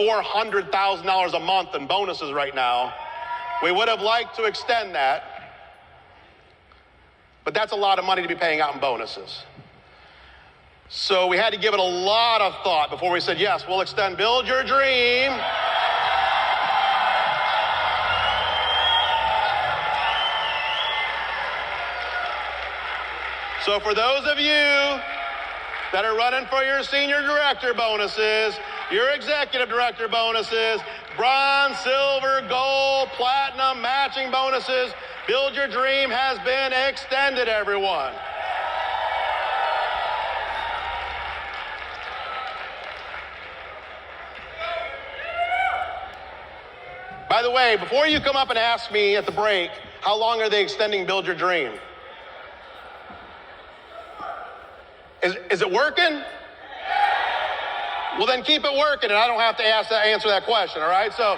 $400,000 a month in bonuses right now. We would have liked to extend that, but that's a lot of money to be paying out in bonuses. So we had to give it a lot of thought before we said, yes, we'll extend Build Your Dream. So for those of you that are running for your senior director bonuses, your executive director bonuses, bronze, silver, gold, platinum, matching bonuses, Build Your Dream has been extended, everyone. By the way, before you come up and ask me at the break, how long are they extending Build Your Dream? Is it working? Well, then keep it working, and I don't have to answer that question, all right? So